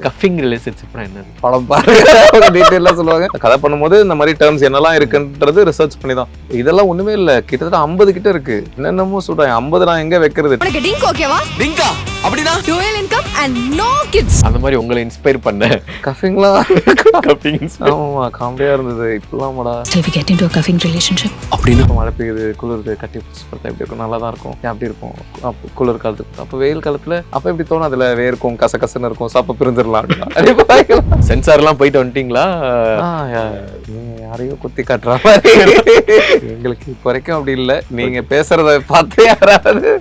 கஃபிங் ரிலேஷன்ஷிப்னா என்னது? படம் பாருங்க டீட்டெயிலாக சொல்லுவாங்க. கதை பண்ணும்போது இந்த மாதிரி டேர்ம்ஸ் என்னெல்லாம் இருக்குன்றது ரிசர்ச் பண்ணி தான். இதெல்லாம் ஒண்ணுமே இல்ல, கிட்டத்தட்ட 50 கிட்ட இருக்கு. என்னென்னமோ சொல்றாங்க. 50 நான் எங்க வைக்கிறது? உனக்கு டிங்க் ஓகேவா? டிங்கா அப்படினா dual income and no kids. அந்த மாதிரி உங்களை இன்ஸ்பயர் பண்ண கஃபிங்லாம் கஃபிங்ஸ் ஆமா காமெடியா இருந்தது. இப்பலாமடா Shall we get into a cuffing relationship? அப்படினா மழை பெய்யுது, குளிருது, கட்டி பிடிச்சி பார்த்தா எப்படி இருக்கும்? நல்லா தான் இருக்கும். அப்படி இருக்கும் அப்போ குளிர் காலத்துக்கு. அப்போ வெயில் காலத்துல அப்ப எப்படி தோணும்? அதுல வேர்க்கும், கசகசன்னு இருக்கும். சாப்ப பிரிஞ்சிடலாம். சென்சார்லாம் போயிட்டு வந்துட்டீங்களா? யாரையும் குத்தி காட்டுற மாதிரி எங்களுக்கு இப்போ வரைக்கும் அப்படி இல்லை. நீங்க பேசுறத பார்த்து யாராவது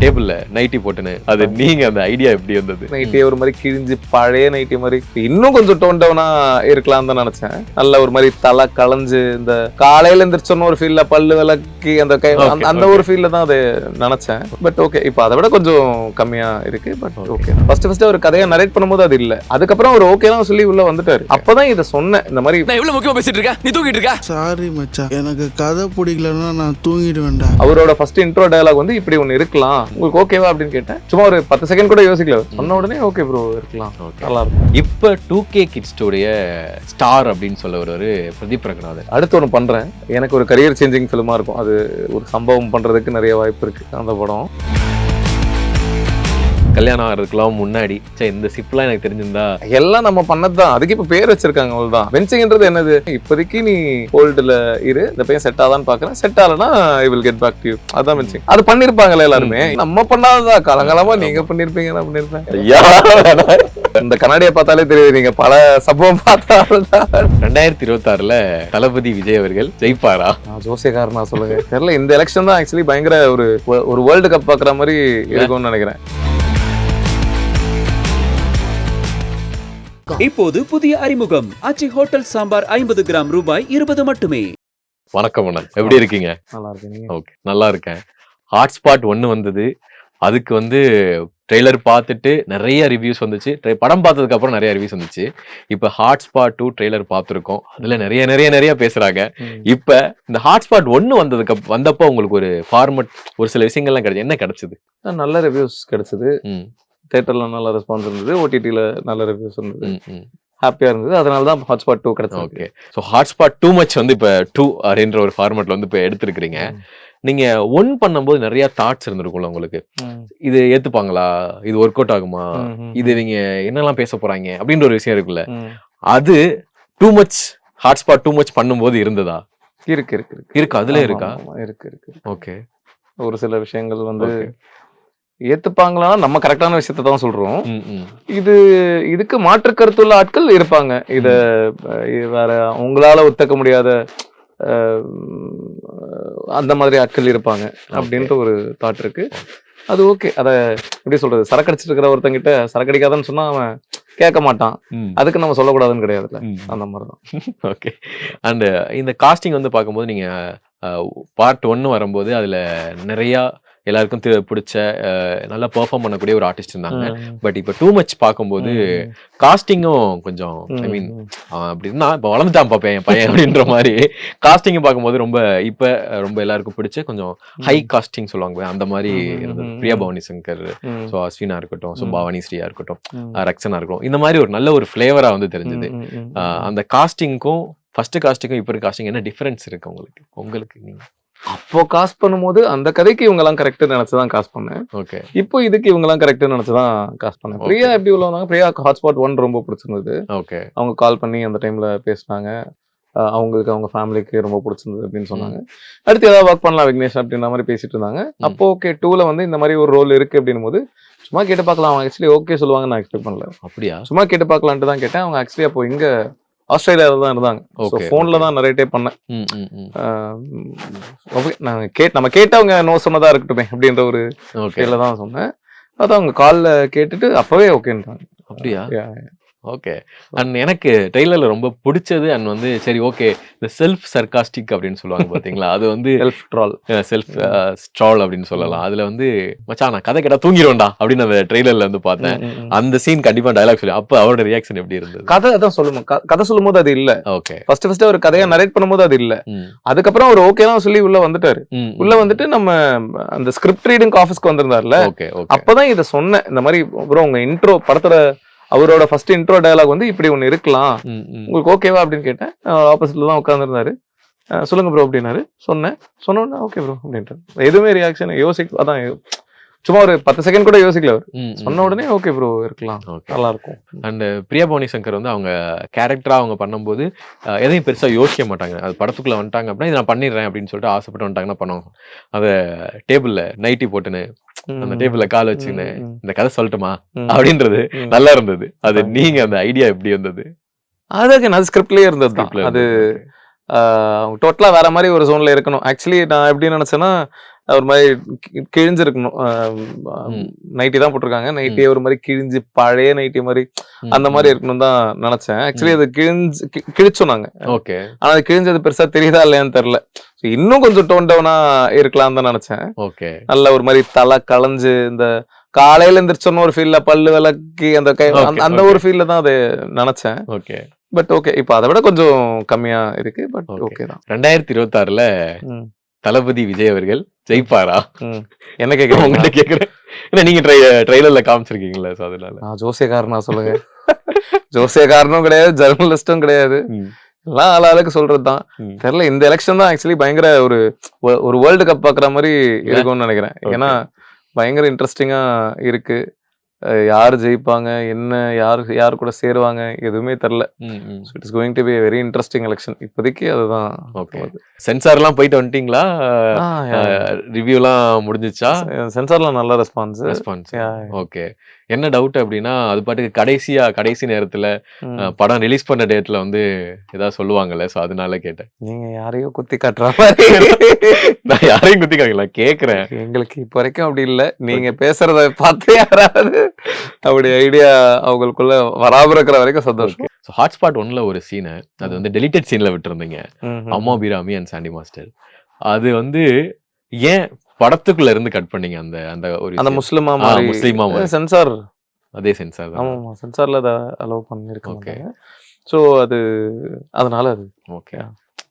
டேபிள்ல நைட்டி போட்டுன்னு அது நீங்க அந்த ஐடியா எப்படி வந்தது? நைட்டியே ஒரு மாதிரி கிழிஞ்சு பழைய நைட்டி மாதிரி இன்னும் கொஞ்சம் டோன் டவுனா இருக்கலாம் தான் நினைச்சேன். நல்ல ஒரு மாதிரி தலை களைஞ்சு இந்த காலையில எந்திரிச்சோன்னு ஒரு ஃபீல்ல பல்லு விளக்கி அந்த கை அந்த ஒரு ஃபீல்ல தான் அது நினைச்சேன். பட் ஓகே, இப்போ அதை விட கொஞ்சம் கம்மியா இருக்கு. பட் ஓகே, ஃபர்ஸ்ட் ஒரு கதையை நரேட் பண்ணும்போது அது இல்ல. அதுக்கப்புறம் ஒரு ஓகேலாம் சொல்லி உள்ள வந்துட்டாரு. அப்பதான் இதை சொன்னேன். இந்த மாதிரி நான் இவ்வளவு முக்கியமா பேசிட்டு இருக்கேன், நீ தூங்கிட்டு இருக்க. சாரி மச்சான், எனக்கு கதை பிடிக்கலன்னா நான் தூங்கிடுவேன்டா. அவரோட ஃபர்ஸ்ட் இன்ட்ரோ டயலாக் வந்து இப்படி ஒன்னு இருக்கலாம், உங்களுக்கு ஓகேவா அப்படின்னு கேட்டேன். சும்மா ஒரு 10 செகண்ட் கூட யோசிக்கல. சொன்ன உடனே ஓகே ப்ரோ இருக்கலாம், நல்லா இருக்கும். இப்ப 2K கிட்ஸ்டோடைய ஸ்டார் அப்படின்னு சொல்ல ஒரு பிரதீப் ரங்கநாதன். அடுத்து ஒன்று பண்றேன். எனக்கு ஒரு கரியர் சேஞ்சிங் ஃபிலிமா இருக்கும். அது ஒரு சம்பவம் பண்றதுக்கு நிறைய வாய்ப்பு இருக்கு. அந்த படம் கல்யாணம் ஆகிறதுக்குலாம் முன்னாடி இந்த சிப்லாம் எனக்கு தெரிஞ்சிருந்தா எல்லாம் நம்ம பண்ணதுதான். அதுக்கு இப்ப பேர் வச்சிருக்காங்க, அவ்வளவுதான். பென்சிங்ன்றது என்னது? இப்போதைக்கு நீ ஹோல்டுல இரு, இந்த பையன் செட் ஆதான்னு பாக்குறேன். செட் ஆகலன்னா I will get back to you. அதான் பென்சிங். அது பண்ணிருப்பாங்களே எல்லாருமே. நம்ம பண்ணாததான். காலங்காலமா நீங்க பண்ணிருப்பீங்க, நான் பண்ணிருப்பேன். இந்த கண்ணாடியை பார்த்தாலே தெரியுது நீங்க பல சம்பவம் பார்த்தா. 2026 தளபதி விஜய் அவர்கள் ஜெயிப்பாரா? ஜோசியக்காரனா சொல்லுங்க தெரியல. இந்த எலெக்ஷன் தான் ஆக்சுவலி பயங்கர ஒரு வேர்ல்டு கப் பாக்குற மாதிரி இருக்கும்னு நினைக்கிறேன். இப்போது புதிய அறிமுகம் ஆச்சி ஹோட்டல் சாம்பார் 50 கிராம் ரூபாய் 20 மட்டுமே. வணக்கம் அண்ணா, எப்படி இருக்கீங்க? நல்லா இருக்கீங்க? ஓகே, நல்லா இருக்கேன். ஹாட்ஸ்பாட் 1 வந்தது. அதுக்கு வந்து ட்ரெய்லர் பார்த்துட்டு நிறைய ரிவ்யூஸ் வந்துச்சு. படம் பார்த்ததுக்கு அப்புறம் நிறைய ரிவ்யூஸ் வந்துச்சு. இப்ப ஹாட்ஸ்பாட் 2 ட்ரெய்லர் பார்த்துருக்கோம். அதுல நிறைய பேசுறாங்க. இப்ப இந்த ஹாட்ஸ்பாட் 1 வந்தப்போ உங்களுக்கு ஒரு ஃபார்மட், ஒரு சில விஷயங்கள்லாம் கிடைச்சது. என்ன கிடைச்சது? நல்ல ரிவ்யூஸ் கிடைச்சது. தியேட்டர்ல நல்ல ரெஸ்பான்ஸ் இருந்தது. ஓடிடில நல்ல ரிவ்யூஸ் இருந்தது. ஹாப்பியா இருந்தது. அதனால தான் ஹாட்ஸ்பாட் 2 கிடைச்சது. Okay, so hotspot too much வந்து இப்போ 2 அப்படின்ற ஒரு ஃபார்மேட்ல வந்து இப்போ எடுத்திருக்கிறீங்க. நீங்க 1 பண்ணும்போது நிறைய தாட்ஸ் இருந்திருக்கும்ல உங்களுக்கு. இது ஏத்துப்பாங்களா, இது ஒர்க் அவுட் ஆகுமா, இது நீங்க என்னெல்லாம் பேச போறாங்க அப்படின்ற ஒரு விஷயம் இருக்குல்ல. அது டூ மச் ஹாட்ஸ்பாட் 2 மச் பண்ணும்போது இருந்ததா? இருக்கு அதுல இருக்கா? இருக்கு. ஓகே, ஒரு சில விஷயங்கள் வந்து ஏத்துப்பாங்களா, நம்ம கரெக்டான விஷயத்த தான் சொல்றோம். இதுக்கு மாற்று கருத்துள்ள ஆட்கள் இருப்பாங்க. இத வேற உங்களால ஒத்துக்க முடியாத அந்த மாதிரி ஆட்கள் இருப்பாங்க அப்படின்ற ஒரு தாட் இருக்கு. அது ஓகே. அத எப்படி சொல்றது, சரக்கடிச்சிட்டு இருக்கிற ஒருத்தங்கிட்ட சரக்கடிக்காதன்னு சொன்னா அவன் கேட்க மாட்டான். அதுக்கு நம்ம சொல்லக்கூடாதுன்னு கிடையாதுல்ல, அந்த மாதிரிதான். ஓகே, அண்ட் இந்த காஸ்டிங் வந்து பார்க்கும்போது நீங்க பார்ட் 1 வரும்போது அதுல நிறைய எல்லாருக்கும் பிடிச்ச நல்லா பெர்ஃபார்ம் பண்ணக்கூடிய ஒரு ஆர்டிஸ்ட் இருந்தாங்க. பட் இப்ப டூ மச் பார்க்கும்போது காஸ்டிங்கும் கொஞ்சம் ஐ மீன் அப்படின்னா இப்ப வளர்ந்துட்டான் பாப்பேன் என் பையன் அப்படின்ற மாதிரி காஸ்டிங் பார்க்கும்போது ரொம்ப எல்லாருக்கும் பிடிச்ச கொஞ்சம் ஹை காஸ்டிங் சொல்லுவாங்க அந்த மாதிரி இருந்தது. பிரியா பவானி சங்கர், ஸோ அஸ்வினா இருக்கட்டும், ஸோ பவானி ஸ்ரீயா இருக்கட்டும், ரக்ஷனா இருக்கட்டும், இந்த மாதிரி ஒரு நல்ல ஒரு ஃபிளேவரா வந்து தெரிஞ்சது. அந்த காஸ்டிங்க்கும் ஃபர்ஸ்ட் காஸ்டிங்கும் இப்போ காஸ்டிங் என்ன டிஃபரன்ஸ் இருக்கு உங்களுக்கு? நீங்க அப்போ காஸ்ட் பண்ணும்போது அந்த கதைக்கு இவங்க எல்லாம் கரெக்ட் நினைச்சுதான் காஸ்ட் பண்ணேன். ஓகே, இப்போ இதுக்கு இவங்க எல்லாம் கரெக்ட் நினைச்சுதான் காஸ்ட் பண்ணேன். பிரியா எப்படி உள்ளவங்க, பிரியா ஹாட்ஸ்பாட் 1 ரொம்ப பிடிச்சிருந்தது. ஓகே, அவங்க கால் பண்ணி அந்த டைம்ல பேசினாங்க. அவங்களுக்கு அவங்க ஃபேமிலிக்கு ரொம்ப பிடிச்சிருந்தது அப்படின்னு சொன்னாங்க. அடுத்து ஏதாவது ஒர்க் பண்ணலாம் விக்னேஷ் அப்படின்ற மாதிரி பேசிட்டு இருந்தாங்க. அப்போ ஓகே 2ல வந்து இந்த மாதிரி ஒரு ரோல் இருக்கு அப்படின்னும் போது சும்மா கேட்டு பார்க்கலாம். அவங்க ஆக்சுவலி ஓகே சொல்லுவாங்க, நான் எக்ஸ்பெக்ட் பண்ணல. அப்படியா? சும்மா கேட்டு பார்க்கலான்ட்டு தான் கேட்டேன். அவங்க ஆக்சுவலி அப்போ இங்க ஆஸ்திரேலியாவில தான் இருந்தாங்க. போன்ல தான் நிறைய டைப் பண்ணேன். நம்ம கேட்டவங்க நோ சொன்னதா இருக்கட்டுமே அப்படின்ற ஒரு கேள்ல தான் சொன்னேன். அதான் அவங்க கால்ல கேட்டுட்டு அப்பவே ஓகேன்றாங்க. அப்படியா? ஓகே. அண்ட் எனக்கு ட்ரெய்லர்ல ரொம்ப பிடிச்சது அண்ட் வந்து சரி ஓகே இந்த செல்ஃப் சர்காஸ்டிக் அப்படின்னு சொல்லுவாங்க பாத்தீங்களா, அது வந்து செல்ஃப் ட்ரால். செல்ஃப் ஸ்ட்ரால் அப்படின்னு சொல்லலாம். அதுல வந்து மச்சான் நான் கதை கேட்டா தூங்கிடுவேன்டா அப்படின்னு அந்த ட்ரெய்லர்ல வந்து பார்த்தேன். அந்த சீன் கண்டிப்பா டயலாக் சொல்லி அப்ப அவரோட ரியாக்ஷன் எப்படி இருந்தது? கதை அதான் சொல்லுவோம், கதை சொல்லும் போது அது இல்ல. ஓகே. ஃபர்ஸ்ட் ஒரு கதையை நரேட் பண்ணும்போது அது இல்ல. அதுக்கப்புறம் ஒரு ஓகே தான் சொல்லி உள்ள வந்துட்டாரு. உள்ள வந்துட்டு நம்ம அந்த ஸ்கிரிப்ட் ரீடிங் ஆஃபீஸ்க்கு வந்திருந்தாருல, அப்பதான் இதை சொன்னேன். இந்த மாதிரி அப்புறம் உங்க இன்ட்ரோ படத்தோட அவரோட ஃபர்ஸ்ட் இன்ட்ரோ டயலாக் வந்து இப்படி ஒண்ணு இருக்கலாம், உங்களுக்கு ஓகேவா அப்படின்னு கேட்டேன். ஆப்போசிட்ல தான் உட்காந்துருந்தாரு. சொல்லுங்க ப்ரோ அப்படின்னாரு. சொன்னோன்னா ஓகே ப்ரோ அப்படின்ட்டு எதுவுமே ரியாக்ஷன் அதான் சும்மா ஒரு 10 செகண்ட் கூட யோசிக்கல அவர். சொன்ன உடனே ஓகே ப்ரோ இருக்கலாம், நல்லா இருக்கும். அண்ட் பிரியா பவானி சங்கர் வந்து அவங்க கேரக்டரா அவங்க பண்ணும்போது எதையும் பெருசா யோசிக்க மாட்டாங்க. அது படத்துக்குள்ள வந்துட்டாங்க அப்படின்னா இதை நான் பண்ணிடுறேன் அப்படின்னு சொல்லிட்டு ஆசைப்பட்டு வந்துட்டாங்கன்னா பண்ணுவாங்க. அதை டேபிள்ல நைட்டி போட்டுன்னு அந்த டேபிள்ல கால் வச்சுன்னு இந்த கதை சொல்லட்டுமா அப்படின்றது நல்லா இருந்தது. அது நீங்க அந்த ஐடியா எப்படி இருந்தது? அது ஸ்கிரிப்ட்லயே இருந்தது தான். அது டோட்டலா வேற மாதிரி ஒரு ஜோன்ல இருக்கணும். ஆக்சுவலி நான் எப்படி நினைச்சேன்னா ஒரு மாதிரி கிழிஞ்சிருக்கணும். நைட்டி தான் போட்டிருக்காங்க, நைட்டியே ஒரு மாதிரி கிழிஞ்சு பழைய நைட்டி மாதிரி அந்த மாதிரி இருக்கணும் தான் நினைச்சேன். ஆக்சுவலி அது கிழிச்சோம் நாங்க. ஓகே. ஆனா அது கிழிஞ்சது பெருசா தெரியுதா இல்லையான்னு தெரியல. இன்னும் கொஞ்சம் டோன் டவுனா இருக்கலாம் தான் நினைச்சேன். ஓகே. நல்ல ஒரு மாதிரி தலை களைஞ்சு இந்த காலையில எந்திரிச்சோன்னு ஒரு ஃபீல்ல பல்லு விளக்கி அந்த ஒரு ஃபீல்ல தான் அது நினைச்சேன். ஓகே. பட் ஓகே, இப்ப அதை விட கொஞ்சம் கம்மியா இருக்கு. பட் ஓகே தான். 2026ல தளபதி விஜய் அவர்கள் ஜெயிப்பாரா? என்ன கேக்குறேன்? உங்கள்ட்ட கேக்குறேன். ஏன்னா நீங்க ட்ரெய்லர்ல காமிச்சிருக்கீங்களா, சோ அதனால. நான் ஜோசியக்காரனா சொல்லுங்க? ஜோசியக்காரனும் கிடையாது, ஜெர்னலிஸ்டும் கிடையாது. எல்லாம் ஆளாளுக்கு சொல்றதுதான். தெரியல, இந்த எலெக்ஷன் தான் ஆக்சுவலி பயங்கர ஒரு வேர்ல்டு கப் பாக்குற மாதிரி இருக்கும்னு நினைக்கிறேன். ஏன்னா பயங்கர இன்ட்ரெஸ்டிங்கா இருக்கு. யாரு ஜெயிப்பாங்க, என்ன யாரு கூட சேருவாங்க எதுவுமே தெரியல. It's going to be a very interesting election. இப்போதைக்கு அதுதான். ஓகே. சென்சார்லாம் போயிட்டு வந்துட்டீங்களா? ரிவ்யூலாம் முடிஞ்சிச்சா? சென்சார்லாம் நல்ல ரெஸ்பான்ஸ். ஓகே. என்ன டவுட் அப்படின்னா அது பாட்டுக்கு கடைசி நேரத்துல படம் ரிலீஸ் பண்ண டேட்ல வந்து ஏதாவது சொல்லுவாங்கல்ல, சோ அதனால கேட்டேன். நீங்க யாரையோ குத்தி காட்டுற மாதிரி. நான் யாரையும் குத்தி காட்டல, கேக்குறேன். எங்களுக்கு இப்போ வரைக்கும் அப்படி இல்ல. நீங்க பேசுறத பார்த்து யாராவது அப்படி ஐடியா அவங்களுக்குள்ள வராம இருக்கிற வரைக்கும் சந்தோஷம். ஹாட்ஸ்பாட் 1ல ஒரு சீனை அது வந்து டெலிட்டட் சீன்ல விட்டுருந்தீங்க, அம்மா பிராமி அண்ட் சாண்டி மாஸ்டர். அது வந்து ஏன் படத்துக்குள்ள இருந்து கட் பண்ணீங்க? அந்த ஒரு முஸ்லிமா சென்சார், அதே சென்சார் தான். ஆமா, சென்சார்ல அதை அலோவ் பண்ணிருக்காங்க. சோ அது அதனால அது ஓகே.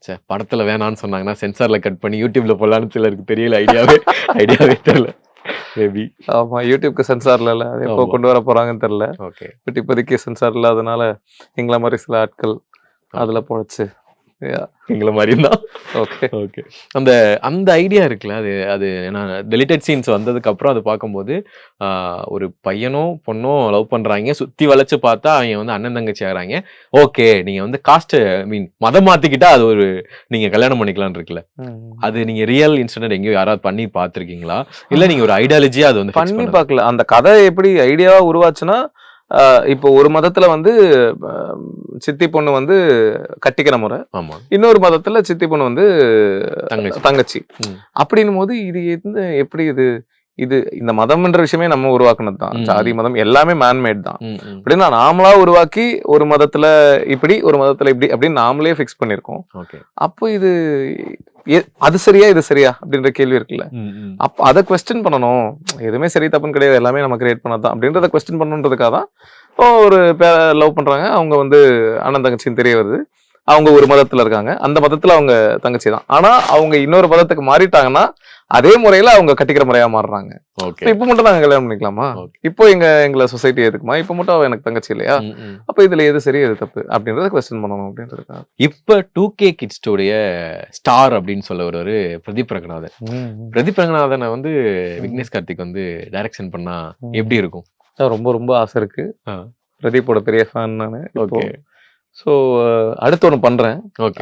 சரி, படத்துல வேணான்னு சொன்னாங்கன்னா சென்சார்ல கட் பண்ணி யூடியூப்ல போடலான்னு சிலருக்கு தெரியல, ஐடியாவே தெரியல. மேபி ஆமா, யூடியூப்க்கு சென்சார்ல இல்ல, அது எப்போ கொண்டு வர போறாங்கன்னு தெரியல. ஓகே. பட் இப்போதைக்கு சென்சார் இல்லாதனால எங்களை மாதிரி சில ஆட்கள் அதுல போச்சு. எங்களை மாதிரி தான். ஓகே. ஓகே. அந்த ஐடியா இருக்குல்ல, அது ஏன்னா டெலிட்டட் சீன்ஸ் வந்ததுக்கு அப்புறம் அது பார்க்கும்போது ஒரு பையனோ பொண்ணோ லவ் பண்றாங்க, சுத்தி வளைச்சு பார்த்தா அவங்க வந்து அண்ணன் தங்கச்சி ஆகிறாங்க. ஓகே, நீங்க வந்து காஸ்ட் மதம் மாத்திக்கிட்டா அது ஒரு நீங்க கல்யாணம் பண்ணிக்கலாம்னு இருக்குல்ல, அது நீங்க ரியல் இன்சிடென்ட் எங்கேயோ யாராவது பண்ணி பார்த்திருக்கீங்களா, இல்ல நீங்க ஒரு ஐடியாலஜியா அது வந்து பண்ணி பார்க்கல? அந்த கதை எப்படி ஐடியாவா உருவாச்சுன்னா, இப்போ ஒரு மதத்துல வந்து சித்தி பொண்ணு வந்து கட்டிக்கிற முறை, இன்னொரு மதத்துல சித்தி பொண்ணு வந்து தங்கச்சி. அப்படின்னும் போது இது எப்படி இது இந்த மதம்ன்ற விஷயமே நம்ம உருவாக்குனது தான். ஜாதி மதம் எல்லாமே மேன்மேட் தான். அப்படின்னா நாமளா உருவாக்கி ஒரு மதத்துல இப்படி ஒரு மதத்துல இப்படி அப்படின்னு நாமளே ஃபிக்ஸ் பண்ணிருக்கோம். அப்போ இது அது சரியா இது சரியா அப்படின்ற கேள்வி இருக்குல்ல, அப்ப அதை குவெஸ்டின் பண்ணணும். எதுவுமே சரி தப்புன்னு கிடையாது, எல்லாமே நம்ம கிரியேட் பண்ணதான் அப்படின்றத குவெஸ்டின் பண்ணணுன்றதுக்காக தான். ஒரு லவ் பண்றாங்க, அவங்க வந்து அண்ணன் தங்கச்சின்னு தெரிய வருது. அவங்க ஒரு மதத்துல இருக்காங்க, அந்த மதத்துல அவங்க தங்கச்சி தான். ஆனா அவங்க இன்னொரு மதத்துக்கு மாறிட்டாங்கன்னா அதே முறையில அவங்க கட்டிக்கிற முறையா மாறுறாங்க. இப்ப மட்டும் நாங்க கல்யாணம் பண்ணிக்கலாமா, இப்போ எங்களை சொசைட்டி எதுக்குமா, இப்ப மட்டும் அவ எனக்கு தங்கச்சி இல்லையா, அப்ப இதுல எது சரி எது தப்பு அப்படின்றத குவெஸ்டின் பண்ணணும் அப்படின்றதுக்காக. இப்ப 2K கிட்ஸ்டோடைய ஸ்டார் அப்படின்னு சொல்ல ஒரு பிரதீப் ரங்கநாதன். பிரதீப் ரங்கநாதனை வந்து விக்னேஷ் கார்த்திக் வந்து டைரக்ஷன் பண்ணா எப்படி இருக்கும்? ரொம்ப ரொம்ப ஆசை இருக்கு. பிரதீப்போட பெரிய ஃபேன் நானு. ஸோ அடுத்து ஒன்று பண்றேன்.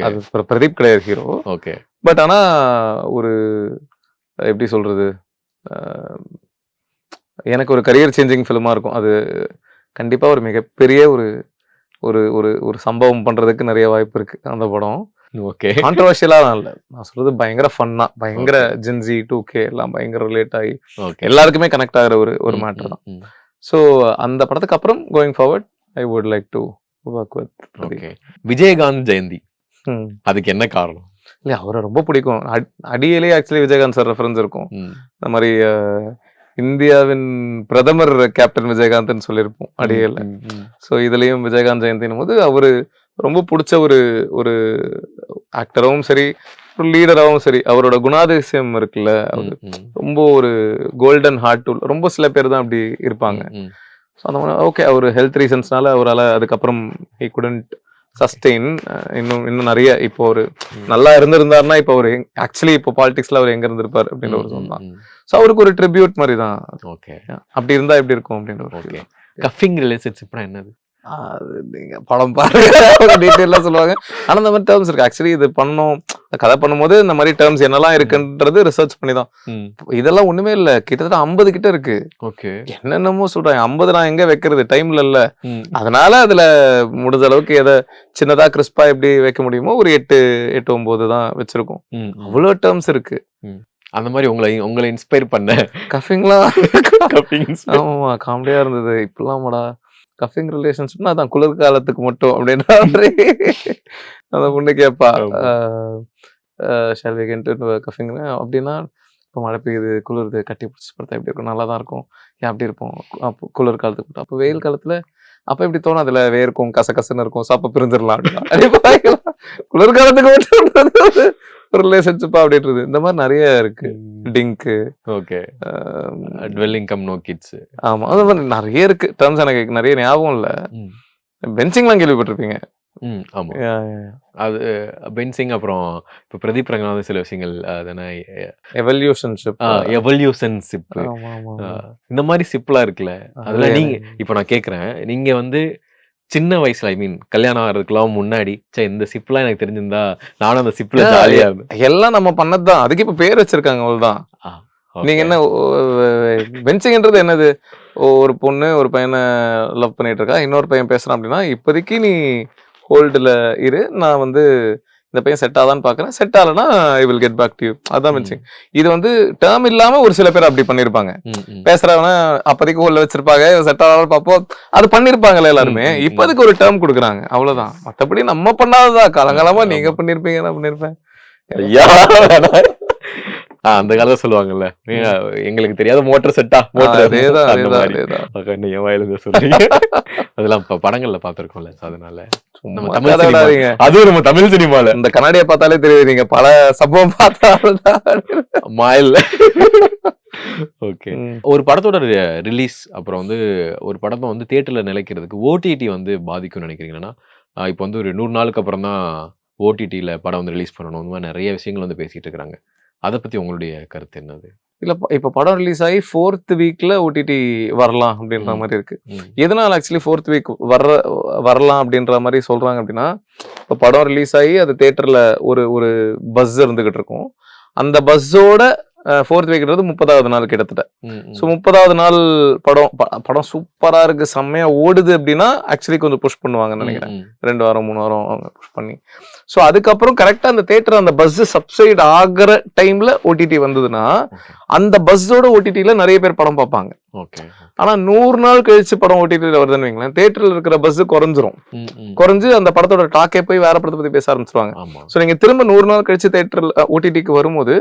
அது பிரதீப் கிடையாது ஹீரோ. ஓகே. பட் ஆனா ஒரு எப்படி சொல்றது, எனக்கு ஒரு கரியர் சேஞ்சிங் ஃபிலிமா இருக்கும். அது கண்டிப்பா ஒரு மிகப்பெரிய ஒரு ஒரு ஒரு ஒரு சம்பவம் பண்றதுக்கு நிறைய வாய்ப்பு இருக்கு அந்த படம். ஓகே. கான்ட்ரோவர்ஷியலா தான் இல்ல, நான் சொல்றது பயங்கர ஃபன்னா, பயங்கர ஜென்சி 2K எல்லாம் பயங்கர ரிலேட் ஆகி எல்லாருக்குமே கனெக்ட் ஆகிற ஒரு மேட்டர் தான். ஸோ அந்த படத்துக்கு அப்புறம் going forward I would like to work with. Okay. Vijayakanth Jayanthi அதுக்கு என்ன காரணம்? இல்ல அவரை ரொம்ப பிடிக்கும். அடியிலே ஆக்சுவலி விஜயகாந்த் சார் ரெஃபரன்ஸ் இருக்கும். இந்த மாதிரி இந்தியாவின் பிரதமர் கேப்டன் விஜயகாந்த்னு சொல்லியிருப்போம் அடியில. ஸோ இதுலயும் விஜயகாந்த் ஜெயந்தின் போது அவரு ரொம்ப பிடிச்ச ஒரு ஆக்டராகவும் சரி, ஒரு லீடராகவும் சரி, அவரோட குணாதிசயம் இருக்குல்ல, அவரு ரொம்ப ஒரு கோல்டன் ஹார்ட். ரொம்ப சில பேர் தான் அப்படி இருப்பாங்க. ஸோ அந்த மாதிரி ஓகே, அவர் ஹெல்த் ரீசன்ஸ்னால அவரால் அதுக்கப்புறம் ஹி குடன்ட் சஸ்டெயின். இன்னும் நிறைய இப்போ ஒரு நல்லா இருந்திருந்தாருன்னா இப்போ அவர் ஆக்சுவலி இப்போ பாலிடிக்ஸ்ல அவர் எங்க இருந்திருப்பார் அப்படின்னு ஒரு சொன்னான். ஸோ அவருக்கு ஒரு ட்ரிபியூட் மாதிரி தான். ஓகே, அப்படி இருந்தா எப்படி இருக்கும் அப்படின்னு ஒரு. ஓகே. கஃபிங் ரிலேஷன்ஷிப்னா என்னது? நீங்க படம் பாருங்க, டீட்டெயிலா சொல்லுவாங்க. ஆனா இந்த மாதிரி டேர்ம்ஸ் இருக்கு. ஆக்சுவலி இது பண்ணோம், கதை பண்ணும்போது இந்த மாதிரி டேர்ம்ஸ் என்னெல்லாம் இருக்குன்றது ரிசர்ச் பண்ணி தான். இதெல்லாம் ஒண்ணுமே இல்ல, கிட்டத்தட்ட 50 கிட்ட இருக்கு. ஓகே. என்னென்னமோ சொல்றாங்க. 50 நான் எங்க வைக்கிறது, டைம்ல இல்ல. அதனால அதுல முடிஞ்ச அளவுக்கு எதை சின்னதா கிறிஸ்பா எப்படி வைக்க முடியுமோ ஒரு 8 9 தான் வச்சிருக்கோம். அவ்வளவு டேர்ம்ஸ் இருக்கு. அந்த மாதிரி உங்களை இன்ஸ்பயர் பண்ண கஃபிங்லாம் ஆமா காமெடியா இருந்தது. இப்பெல்லாமடா கஃபிங் ரிலேஷன்ஷிப்னா அதான் குளிர்காலத்துக்கு மட்டும் அப்படின்ற அந்த பொண்ணு கேட்பா, ஷால் வி கெட் இன்டு கஃபிங் அப்படின்னா இப்போ மழை பெய்யுது குளிருது கட்டி பிடிச்சி படுத்தா எப்படி இருக்கும், நல்லா தான் இருக்கும், ஏன் அப்படி இருப்போம். அப்போ குளிர்காலத்துக்கு மட்டும். அப்போ வெயில் காலத்துல அப்போ எப்படி தோணும், அதுல வேர்க்கும் கசகசன்னு இருக்கும், சாப்ப பிரிஞ்சிடலாம் அப்படின்னா குளிர்காலத்துக்கு மட்டும் ஒரு ரிலேஷன்ஷிப்பா அப்படின்றது. இந்த மாதிரி நிறைய இருக்கு. டிங்கு, ஓகே, டுவெல்லிங் கம் நோ கிட்ஸ், ஆமா அது மாதிரி நிறைய இருக்கு டேர்ம்ஸ். எனக்கு நிறைய ஞாபகம் இல்ல. பென்சிங்லாம் கேள்விப்பட்டிருப்பீங்க. ஆமா, அது பென்சிங். அப்புறம் இப்போ பிரதீப் ரங்கநாதன் சில விஷயங்கள் அதனா எவல்யூஷன்ஷிப், இந்த மாதிரி சிப்லாம் இருக்குல்ல. அதெல்லாம் நீங்க இப்போ நான் கேட்குறேன், நீங்க வந்து சின்ன வயசுல ஐ மீன் கல்யாணம் ஆகிறதுக்குலாம் முன்னாடி இந்த சிப்லாம் எனக்கு தெரிஞ்சிருந்தா நானும் அந்த சிப்ல ஜாலியா இருந்தேன். எல்லாம் நம்ம பண்ணதுதான். அதுக்கு இப்ப பேர் வச்சிருக்காங்க அவ்வளவுதான். நீங்க என்ன பென்சிங்ன்றது என்னது, ஒரு பொண்ணு ஒரு பையனை லவ் பண்ணிட்டு இருக்கா, இன்னொரு பையன் பேசுறான் அப்படின்னா இப்போதைக்கு நீ ஹோல்டுல இரு, நான் வந்து இந்த பையன் செட் ஆதான்னு பாக்குறேன், செட் ஆகலன்னா I will get back to you. அதான் பென்சிங். இது வந்து டேர்ம் இல்லாம ஒரு சில பேர் அப்படி பண்ணிருப்பாங்க. பேசுறவன அப்போதைக்கு ஹோல்ல வச்சிருப்பாங்க, செட் ஆகலாம் பார்ப்போம், அது பண்ணிருப்பாங்கல்ல எல்லாருமே. இப்போதைக்கு ஒரு டேர்ம் கொடுக்குறாங்க அவ்வளவுதான். மற்றபடி நம்ம பண்ணாததான். காலங்காலமா நீங்க பண்ணிருப்பீங்க, நான் பண்ணிருப்பேன். அந்த காலத்துல சொல்லுவாங்கல்ல, எங்களுக்கு தெரியாத மோட்டர் செட்டா, அதெல்லாம் இப்ப படங்கள்ல பாத்துருக்கோம்ல. அதனால அதுவும் நம்ம தமிழ் சினிமால இந்த கண்ணாடியை பார்த்தாலே தெரியுது நீங்க பல சம்பவம் பார்த்தா மாயில்ல. ஓகே. ஒரு படத்தோட ரிலீஸ் அப்புறம் வந்து ஒரு படத்தை வந்து தியேட்டர்ல நிலைக்கிறதுக்கு ஓடிடி வந்து பாதிக்கும்னு நினைக்கிறீங்கன்னா, இப்போ வந்து ஒரு 100 நாளுக்கு அப்புறம் தான் ஓடிடியில படம் வந்து ரிலீஸ் பண்ணணும், இந்த மாதிரி நிறைய விஷயங்கள் வந்து பேசிட்டு இருக்காங்க. அதை பத்தி உங்களுடைய கருத்து என்னது? இல்ல இப்ப படம் ரிலீஸ் ஆகி 4th வீக்ல ஓடிடி வரலாம் அப்படின்ற மாதிரி இருக்கு. எதனால ஆக்சுவலி 4th வீக் வரலாம் அப்படின்ற மாதிரி சொல்றாங்க அப்படின்னா, இப்ப படம் ரிலீஸ் ஆகி அது தியேட்டர்ல ஒரு பஸ் இருந்துகிட்டு இருக்கும். அந்த பஸ்ஸோட 4th வீக்ன்றது 30வது நாள் கிட்டத்தட்ட. ஸோ 30வது நாள் படம் சூப்பரா இருக்கு, செம்மையா ஓடுது அப்படின்னா ஆக்சுவலி கொஞ்சம் புஷ் பண்ணுவாங்கன்னு நினைக்கிறேன். 2 வாரம் 3 வாரம் அவங்க புஷ் பண்ணி. ஸோ அதுக்கப்புறம் கரெக்டா அந்த தியேட்டர் அந்த பஸ் சப்சைட் ஆகிற டைம்ல ஓடிடி வந்ததுன்னா அந்த பஸ்ஸோட ஓடிடியில நிறைய பேர் படம் பார்ப்பாங்க. ஆனா 100 நாள் கழிச்சு படம் ஓடிடியில வருதுன்னு வைங்களேன், தியேட்டர்ல இருக்கிற பஸ் குறைஞ்சு அந்த படத்தோட டாக்கே போய் வேற படத்தை பத்தி பேச ஆரம்பிச்சிருவாங்க. ஸோ நீங்க திரும்ப 100 நாள் கழிச்சு தியேட்டர்ல ஓடிடிக்கு வரும்போது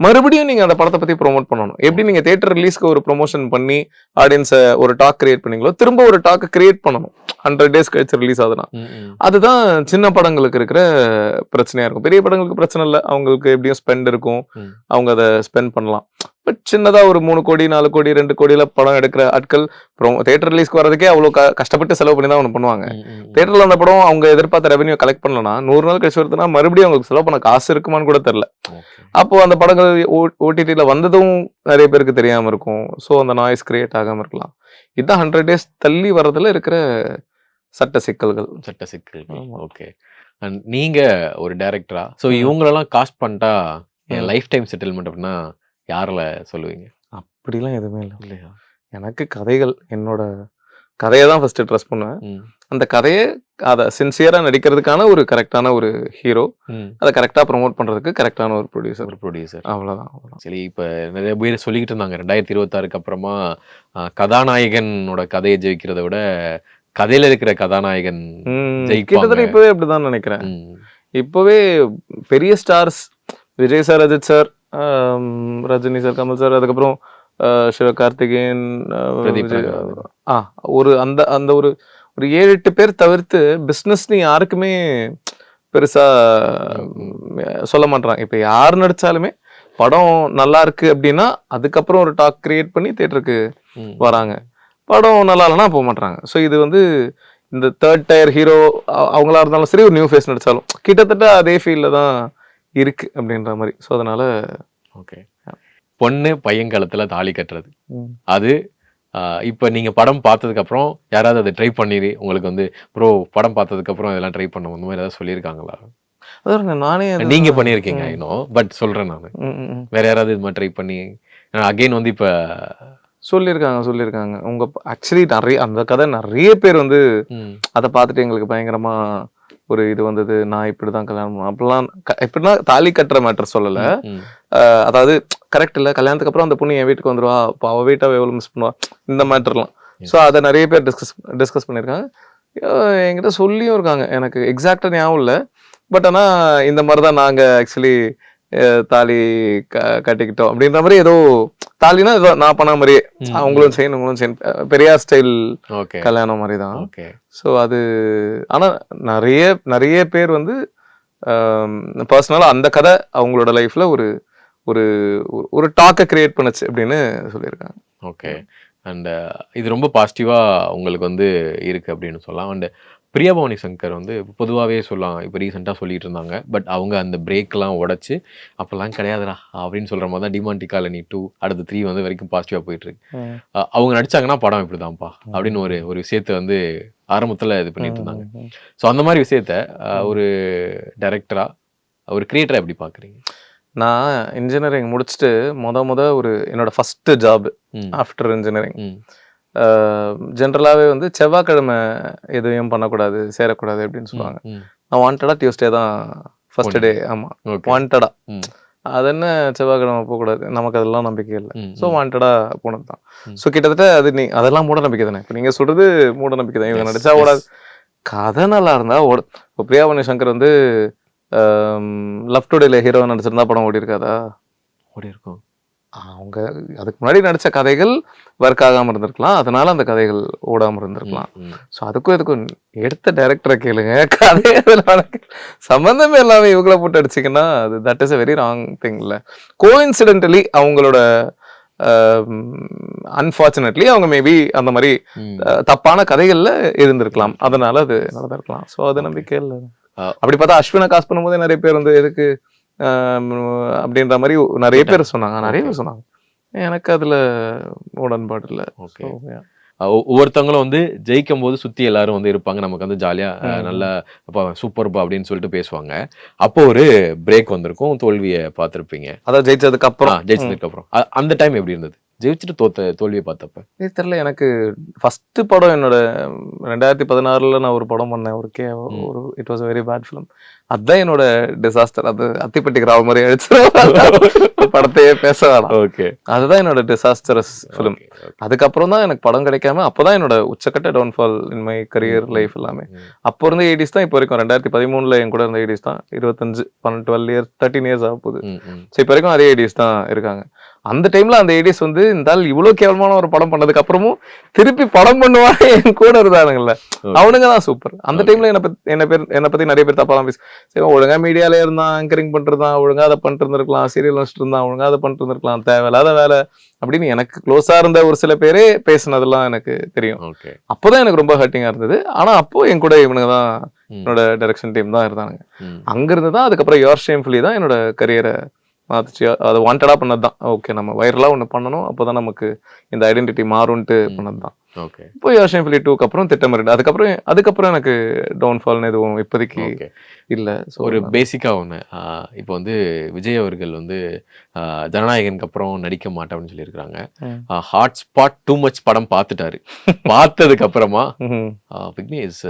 மறுபடியும் நீங்க அந்த படத்தை பத்தி ப்ரோமோட் பண்ணணும். எப்படி நீங்க தியேட்டர் ரிலீஸ்க்கு ஒரு ப்ரொமோஷன் பண்ணி ஆடியன்ஸை ஒரு டாக் கிரியேட் பண்ணீங்களோ, திரும்ப ஒரு டாக் கிரியேட் பண்ணணும் 100 days கழிச்சு ரிலீஸ் ஆகுதுன்னா. அதுதான் சின்ன படங்களுக்கு இருக்கிற பிரச்சனையா இருக்கும். பெரிய படங்களுக்கு பிரச்சனை இல்லை, அவங்களுக்கு எப்படியும் ஸ்பெண்ட் இருக்கும், அவங்க அதை ஸ்பெண்ட் பண்ணலாம். பட் சின்னதா ஒரு 3 கோடி 4 கோடி 2 கோடியில படம் எடுக்கிற ஆட்கள் தியேட்டர் ரிலீஸ்க்கு வரதுக்கே அவ்வளவு கஷ்டப்பட்டு செலவு பண்ணி தான் ஒன்று பண்ணுவாங்க. தியேட்டர்ல அந்த படம் அவங்க எதிர்பார்த்த ரெவன்யூ கலெக்ட் பண்ணலன்னா 100 நாள் கழிச்சு வருதுன்னா மறுபடியும் அவங்களுக்கு செலவு பண்ண காசு இருக்குமான்னு கூட தெரியல. அப்போ அந்த படங்கள் ஓடிடியில வந்ததும் நிறைய பேருக்கு தெரியாம இருக்கும். ஸோ அந்த நாய்ஸ் கிரியேட் ஆகாம இருக்கலாம். இதுதான் 100 days தள்ளி வர்றதுல இருக்கிற சட்ட சிக்கல்கள். ஓகே. நீங்க ஒரு டைரக்டரா, ஸோ இவங்களெல்லாம் காஸ்ட் பண்ணிட்டா லைஃப் டைம் செட்டில்மெண்ட் அப்படின்னா யாரில் சொல்லுவீங்க? அப்படிலாம் எதுவுமே இல்லை இல்லையா. எனக்கு கதைகள், என்னோட கதையை தான் ஃபர்ஸ்ட் ட்ரஸ்ட் பண்ணுவேன். அந்த கதையை அதை சின்சியரா நடிக்கிறதுக்கான ஒரு கரெக்டான ஒரு ஹீரோ, அதை கரெக்டா ப்ரொமோட் பண்றதுக்கு கரெக்டான ஒரு ப்ரொடியூசர், அவ்வளவுதான். சரி, இப்ப நிறைய பேர் சொல்லிக்கிட்டு இருந்தாங்க 2026க்கு அப்புறமா கதாநாயகனோட கதையை ஜெயிக்கிறத விட கதையில இருக்கிற கதாநாயகன் கிட்டத்தட்ட இப்பவே அப்படிதான் நினைக்கிறேன். ம். இப்பவே பெரிய stars Vijay sir, Ajith sir, Rajini sir, Kamal sir, அதுக்கப்புறம் சிவகார்த்திகேயன், பிரதீப் விஜய், ரங்கநாதன். ஒரு அந்த அந்த ஒரு 7-8 பேர் தவிர்த்து பிஸ்னஸ்னு யாருக்குமே பெருசா சொல்ல மாட்டாங்க. இப்ப யார் நடிச்சாலுமே படம் நல்லா இருக்கு அப்படின்னா அதுக்கப்புறம் ஒரு டாக் கிரியேட் பண்ணி தியேட்டருக்கு வராங்க. படம் நல்லா இல்லைன்னா போக மாட்டாங்க. ஸோ இது வந்து இந்த தேர்ட் டயர் ஹீரோ அவங்களா இருந்தாலும் சரி, ஒரு நியூ ஃபேஸ் நடிச்சாலும் கிட்டத்தட்ட அதே ஃபீல்ட்ல தான் இருக்கு அப்படின்ற மாதிரி. ஸோ அதனால ஓகே, பொண்ணு பையன் காலத்துல தாலி கட்டுறது அது இப்போ நீங்க படம் பார்த்ததுக்கு அப்புறம் யாராவது அதை ட்ரை பண்ணி உங்களுக்கு வந்து ப்ரோ படம் பார்த்ததுக்கு அப்புறம் இதெல்லாம் ட்ரை பண்ணுவோம் இந்த மாதிரி ஏதாவது சொல்லியிருக்காங்களா? அதான் நானே நீங்க பண்ணியிருக்கீங்க இன்னும், பட் சொல்றேன் நான் வேற யாராவது இது மாதிரி ட்ரை பண்ணி அகைன் வந்து இப்ப சொல்லியிருக்காங்க. உங்க ஆக்சுவலி நிறைய அந்த கதை நிறைய பேர் வந்து அதை பார்த்துட்டு எங்களுக்கு பயங்கரமா ஒரு இது வந்தது. நான் இப்படிதான் கல்யாணம் பண்ணேன் அப்படிலாம். எப்படின்னா தாலி கட்டுற மேட்டர் சொல்லல. அதாவது கரெக்ட் இல்ல, கல்யாணத்துக்கு அப்புறம் அந்த பொண்ணு என் வீட்டுக்கு வந்துருவா, அப்போ அவ வீட்டை எவ்வளவு மிஸ் பண்ணுவா, இந்த மேட்டர்லாம். ஸோ அதை நிறைய பேர் டிஸ்கஸ் பண்ணியிருக்காங்க. என்கிட்ட சொல்லியும் இருக்காங்க. எனக்கு எக்ஸாக்டா ஞாபகம் இல்லை, பட் ஆனா இந்த மாதிரிதான் நாங்க ஆக்சுவலி தாலி கட்டிக்கிட்டோம் அப்படின்ற மாதிரி. ஏதோ தாலினா ஏதோ நான் பண்ண மாதிரியே அவங்களும் செய்யணும் பெரியார் ஸ்டைல் கல்யாணம் மாதிரி தான். ஸோ அது ஆனா நிறைய பேர் வந்து பர்சனலா அந்த கதை அவங்களோட லைஃப்ல ஒரு ஒரு ஒரு டாக்கை கிரியேட் பண்ணுச்சு அப்படின்னு சொல்லியிருக்காங்க. ஓகே, அண்ட் இது ரொம்ப பாசிட்டிவா உங்களுக்கு வந்து இருக்கு அப்படின்னு சொல்லலாம். அண்ட் பிரியா பவானி சங்கர் வந்து பொதுவாகவே சொல்லலாம், இப்போ ரீசெண்டாக சொல்லிட்டு இருந்தாங்க, பட் அவங்க அந்த பிரேக்லாம் உடச்சி அப்போல்லாம் கிடையாதுடா அப்படின்னு சொல்கிற மாதிரி தான் டிமாண்டி காலனி 2 அடுத்த 3 வந்து வரைக்கும் பாசிட்டிவாக போயிட்டு இருக்கு. அவங்க நடிச்சாங்கன்னா படம் இப்படிதான்ப்பா அப்படின்னு ஒரு விஷயத்த வந்து ஆரம்பத்தில் இது பண்ணிட்டு இருந்தாங்க. ஸோ அந்த மாதிரி விஷயத்த ஒரு டைரக்டரா ஒரு கிரியேட்டரா எப்படி பார்க்குறீங்க? நான் இன்ஜினியரிங் முடிச்சுட்டு ஒரு என்னோட ஃபர்ஸ்ட் ஜாப் ஆஃப்டர் இன்ஜினியரிங். ஜென்ரலாகவே வந்து செவ்வாய்க்கிழமை எதுவும் பண்ணக்கூடாது, சேரக்கூடாது அப்படின்னு சொல்லுவாங்க. நான் வாண்டடா டியூஸ்டே தான் ஃபர்ஸ்ட் டே. ஆமாம், வாண்டடா. அது என்ன செவ்வாய்க்கிழமை போகக்கூடாது, நமக்கு அதெல்லாம் நம்பிக்கை இல்லை. ஸோ வாண்டடா போனது தான். ஸோ கிட்டத்தட்ட அது அதெல்லாம் மூட நம்பிக்கை தானே. இப்போ நீங்கள் சொல்றது மூட நம்பிக்கை தான். இவங்க நடிச்சா ஓடாது, கதை நல்லா இருந்தா ஓட. இப்போ பிரியா பவானி சங்கர் வந்து லவ் டுடேல ஹீரோ நடிச்சிருந்தா படம் ஓடி இருக்காதா? ஓடி இருக்கும். அவங்க அதுக்கு முன்னாடி நடிச்ச கதைகள் ஒர்க் ஆகாம இருந்திருக்கலாம், அதனால அந்த கதைகள் ஓடாம இருந்திருக்கலாம். ஸோ அதுக்கும் எடுத்த டைரக்டரை கேளுங்க, கதையை சம்பந்தமே எல்லாமே இவங்கள போட்டு அடிச்சிங்கன்னா அது that is a very wrong thing. இல்லை, கோஇன்சிடென்டலி அவங்களோட அன்பார்ச்சுனேட்லி அவங்க மேபி அந்த மாதிரி தப்பான கதைகள்ல இருந்திருக்கலாம், அதனால அது நடந்திருக்கலாம். ஸோ அது நம்பிக்கை இல்லை. அப்படி பார்த்தா அஸ்வினை காசு பண்ணும்போதே நிறைய பேர் வந்து எதுக்கு அப்படின்ற மாதிரி நிறைய பேர் சொன்னாங்க. எனக்கு அதுல உடன்பாடு இல்லை. ஒவ்வொருத்தவங்களும் வந்து ஜெயிக்கும் போது சுத்தி எல்லாரும் வந்து இருப்பாங்க, நமக்கு வந்து ஜாலியா நல்லா சூப்பர்பா அப்படின்னு சொல்லிட்டு பேசுவாங்க. அப்போ ஒரு பிரேக் வந்திருக்கும், தோல்வியை பார்த்திருப்பீங்க. அதான் ஜெயிச்சதுக்கு அப்புறம் அந்த டைம் எப்படி இருந்தது? ஜெயிச்சுட்டு தோல்வியை பார்த்தப்ப தெரியல. எனக்கு ஃபர்ஸ்ட் படம் என்னோட 2016 நான் ஒரு படம் பண்ணேன். ஒரு it was very bad film. அதுதான் என்னோட டிசாஸ்டர். அது அத்திப்பட்டி கிராம மாதிரி அடிச்சு படத்தையே பேச வேணாம். ஓகே, அதுதான் என்னோட டிசாஸ்டரஸ் ஃபிலிம். அதுக்கப்புறம் தான் எனக்கு படம் கிடைக்காம அப்பதான் என்னோட உச்சக்கட்ட downfall in my career life எல்லாமே. அப்போ இருந்த 80s தான் இப்போ வரைக்கும். 2013 என் கூட இருந்த 80s தான் 12 இயர்ஸ் 13 இயர்ஸ் ஆக போகுது. ஸோ இப்போ வரைக்கும் அதே 80s தான் இருக்காங்க. அந்த டைம்ல அந்த 80s வந்து இந்த ஆள் இவ்வளவு கேவலமான ஒரு படம் பண்ணதுக்கு அப்புறமும் திருப்பி படம் பண்ணுவாங்க என் கூட இருந்தானுங்கல்ல, அவனுங்க தான் சூப்பர். அந்த டைம்ல என்னை பத்தி நிறைய பேர் தப்பா தான் பேச, சரி ஒழுங்கா மீடியால இருந்தான், ஆங்கரிங் பண்ணிருந்தான், ஒழுங்கா அதை பண்ணிட்டு இருந்திருக்கலாம், சீரியல் வச்சுட்டு இருந்தான், ஒழுங்கா அதை பண்ணிட்டு இருந்திருக்கலாம், தேவையில்லாத வேலை அப்படின்னு எனக்கு க்ளோஸா இருந்த ஒரு சில பேரே பேசினதெல்லாம் எனக்கு தெரியும். அப்போதான் எனக்கு ரொம்ப ஹர்ட்டிங்கா இருந்தது. ஆனா அப்போ என் கூட இவனுங்க தான், என்னோட டைரக்ஷன் டீம் தான் இருந்தானுங்க. அங்க இருந்து தான் அதுக்கப்புறம் யுவர் ஷேம்ஃபுல்லி தான் என்னோட கரியரை மாத்துச்சு. அது வாண்டடா பண்ணதுதான். ஓகே, நம்ம வைரலா ஒண்ணு பண்ணணும், அப்போதான் நமக்கு இந்த ஐடென்டிட்டி மாறும்ட்டு பண்ணதுதான். இப்போ யுவர் ஷேம்ஃபுல்லி 2க்கு அப்புறம் திட்டமிட்டு அதுக்கப்புறம் எனக்கு டவுன்ஃபால்னு எதுவும் இப்போதைக்கு இல்ல. ஒரு பேசிக்கா ஒண்ணு, இப்போ வந்து விஜய் அவர்கள் வந்து ஜனநாயகனுக்கு அப்புறம் நடிக்க மாட்டேன் அப்படின்னு சொல்லியிருக்காங்க. ஹாட் ஸ்பாட் டூ மச் படம் பார்த்துட்டாரு. பார்த்ததுக்கு அப்புறமா விக்னேஷ்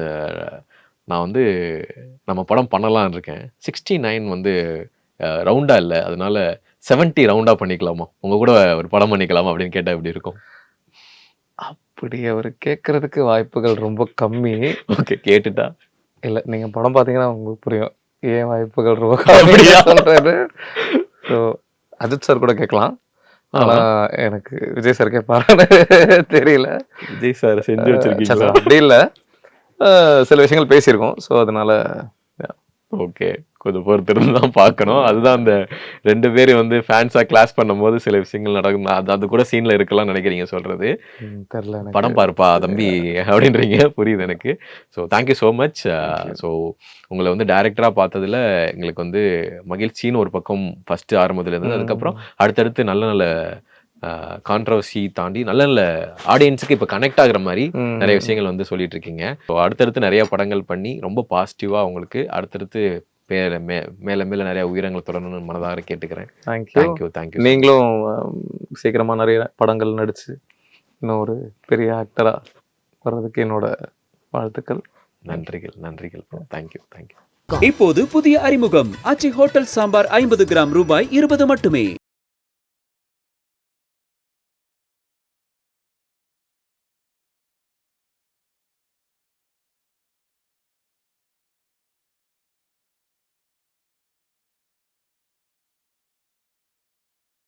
நான் வந்து நம்ம படம் பண்ணலான்னு இருக்கேன், 69 வந்து ரவுண்டா இல்லை, அதனால 70 ரவுண்டா பண்ணிக்கலாமா, உங்க கூட ஒரு படம் பண்ணிக்கலாமா அப்படின்னு கேட்டா எப்படி இருக்கும்? அப்படி அவர் கேட்கறதுக்கு வாய்ப்புகள் ரொம்ப கம்மி. ஓகே, கேட்டுட்டா இல்ல நீங்க படம் பார்த்தீங்கன்னா உங்களுக்கு புரியும். ஏன் வாய்ப்புகள் ரொம்ப கம்மியா சொல்றாரு. ஸோ அஜித் சார் கூட கேட்கலாம். ஆனா எனக்கு விஜய் சார் கேட்பாருன்னு தெரியல. விஜய் சார் செஞ்சு சரி, வச்சிருக்கீங்களா? அப்படி இல்ல. சில விஷயங்கள் பேசியிருக்கோம். ஸோ அதனால ஓகே, கொஞ்சம் பொறுத்திருந்து தான் பார்க்கணும். அதுதான் அந்த 2 பேர் வந்து ஃபேன்ஸா கிளாஸ் பண்ணும்போது சில விஷயங்கள் நடக்கும். அது கூட சீன்ல இருக்கலாம்னு நினைக்கிறீங்க சொல்றது. தெரியல எனக்கு. படம் பாருப்பா தம்பி அப்படின்றீங்க, புரியுது எனக்கு. So thank you so much. So உங்களை வந்து டைரக்டரா பார்த்ததுல எங்களுக்கு வந்து மகிழ்ச்சின்னு ஒரு பக்கம் ஃபர்ஸ்ட் ஆரம்பத்துல இருந்தது. அதுக்கப்புறம் அடுத்தடுத்து நல்ல நல்ல கான்ட்ரவர்சி தாண்டி நல்ல நல்ல ஆடியன்ஸுக்கு இப்போ கனெக்ட் ஆகுற மாதிரி நிறைய விஷயங்கள் வந்து சொல்லிட்டு இருக்கீங்க. ஸோ அடுத்தடுத்து நிறைய படங்கள் பண்ணி ரொம்ப பாசிட்டிவா உங்களுக்கு அடுத்தடுத்து மேல மேல நிறைய உயிரங்கள் தொடரணும்னு மனதார கேட்டுக்கிறேன். தேங்க்யூ. Thank you thank you. நீங்களும் சீக்கிரமா நிறைய படங்கள் நடிச்சு இன்னும் ஒரு பெரிய ஆக்டரா வர்றதுக்கு என்னோட வாழ்த்துக்கள். நன்றிகள் நன்றிகள். Thank you thank you. இப்போது புதிய அறிமுகம் ஆச்சி ஹோட்டல் சாம்பார் 50 கிராம் ரூபாய் 20 மட்டுமே.